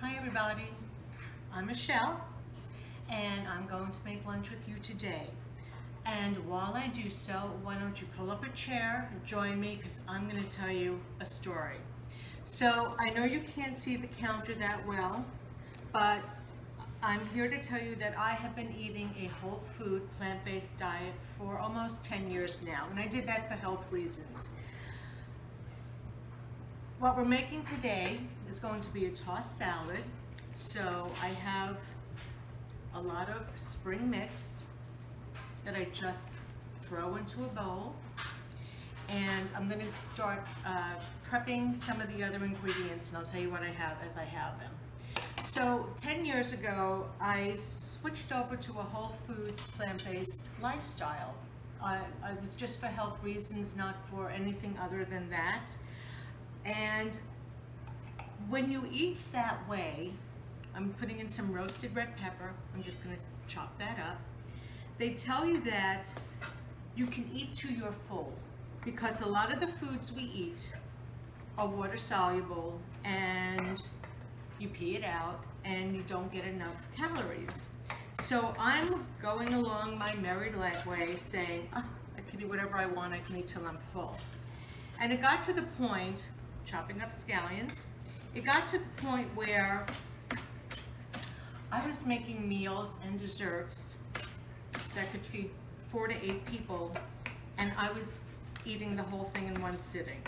Hi everybody, I'm Michelle and I'm going to make lunch with you today. And while I do so, why don't you pull up a chair and join me because I'm going to tell you a story. So I know you can't see the counter that well, but I'm here to tell you that I have been eating a whole food plant-based diet for almost 10 years now, and I did that for health reasons. What we're making today is going to be a tossed salad. So I have a lot of spring mix that I just throw into a bowl. And I'm going to start prepping some of the other ingredients, and I'll tell you what I have as I have them. So 10 years ago, I switched over to a whole foods plant-based lifestyle. I was just for health reasons, not for anything other than that. And when you eat that way, I'm putting in some roasted red pepper. I'm just going to chop that up. They tell you that you can eat to your full because a lot of the foods we eat are water soluble and you pee it out and you don't get enough calories. So I'm going along my merry way saying, I can eat whatever I want, I can eat till I'm full. And it got to the point, chopping up scallions, it got to the point where I was making meals and desserts that could feed 4 to 8 people, and I was eating the whole thing in one sitting.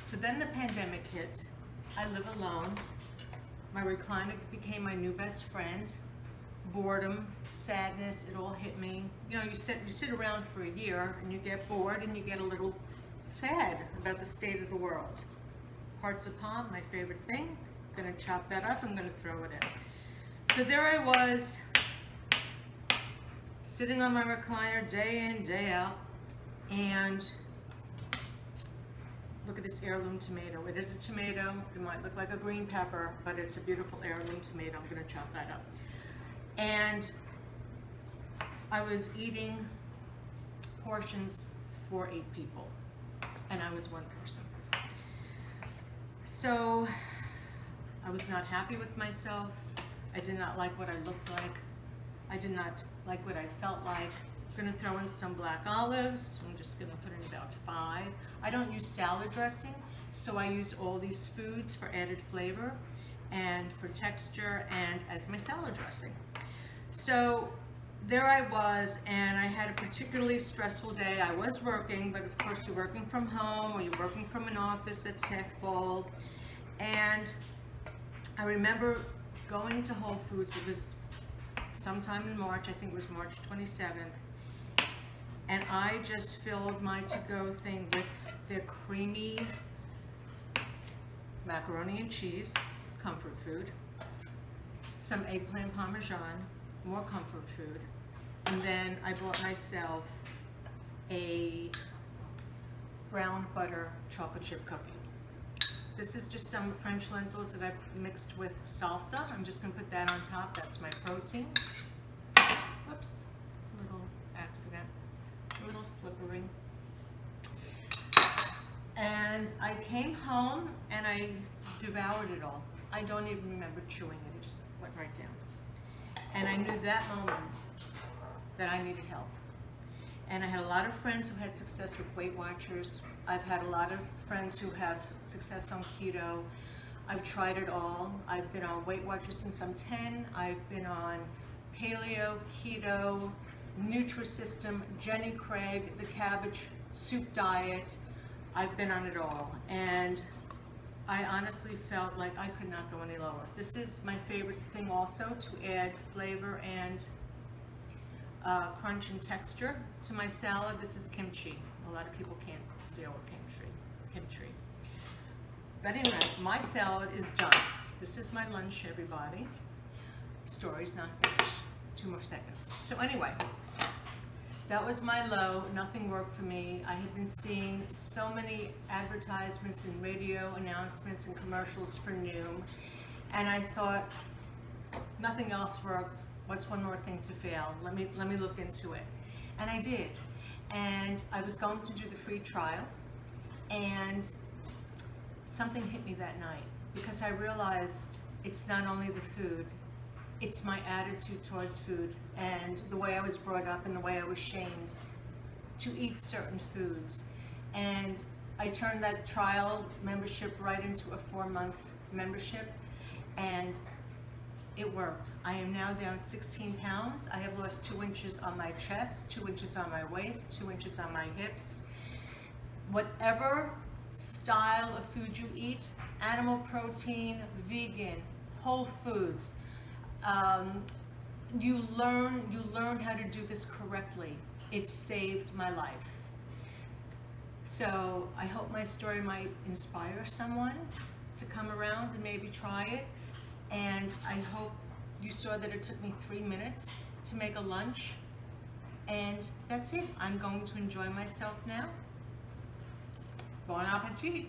So then the pandemic hit. I live alone. My recliner became my new best friend. Boredom, sadness, it all hit me. You know, you sit around for a year and you get bored and you get a little sad about the state of the world. Hearts of palm, my favorite thing. I'm gonna chop that up, I'm gonna throw it in. So there I was, sitting on my recliner day in, day out, and look at this heirloom tomato. It is a tomato, it might look like a green pepper, but it's a beautiful heirloom tomato. I'm gonna chop that up. And I was eating portions for 8 people, and I was one person. So I was not happy with myself. I did not like what I looked like. I did not like what I felt like. I'm gonna throw in some black olives. I'm just gonna put in about 5. I don't use salad dressing, so I use all these foods for added flavor and for texture and as my salad dressing. So there I was, and I had a particularly stressful day. I was working, but of course you're working from home or you're working from an office that's half full. And I remember going to Whole Foods. It was sometime in March, I think it was March 27th. And I just filled my to-go thing with their creamy macaroni and cheese, comfort food, some eggplant parmesan, more comfort food, and then I bought myself a brown butter chocolate chip cookie. This is just some French lentils that I've mixed with salsa. I'm just gonna put that on top. That's my protein. Whoops, little accident, a little slippery. And I came home and I devoured it all. I don't even remember chewing it. It just went right down. And I knew that moment that I needed help. And I had a lot of friends who had success with Weight Watchers. I've had a lot of friends who have success on keto. I've tried it all. I've been on Weight Watchers since I'm 10. I've been on paleo, keto, Nutrisystem, Jenny Craig, the cabbage soup diet. I've been on it all. And I honestly felt like I could not go any lower. This is my favorite thing also, to add flavor and crunch and texture to my salad. This is kimchi. A lot of people can't deal with kimchi. But anyway, my salad is done. This is my lunch, everybody. Story's not finished. 2 more seconds. So anyway, that was my low. Nothing worked for me. I had been seeing so many advertisements and radio announcements and commercials for Noom, and I thought nothing else worked. What's one more thing to fail? Let me look into it. And I did. And I was going to do the free trial, and something hit me that night. because I realized it's not only the food, it's my attitude towards food and the way I was brought up and the way I was shamed to eat certain foods. And I turned that trial membership right into a 4-month membership, and it worked. I am now down 16 pounds. I have lost 2 inches on my chest, 2 inches on my waist, 2 inches on my hips. Whatever style of food you eat, animal protein, vegan, whole foods, you learn how to do this correctly. It saved my life. So I hope my story might inspire someone to come around and maybe try it. And I hope you saw that it took me 3 minutes to make a lunch. And that's it. I'm going to enjoy myself now. Bon appetit.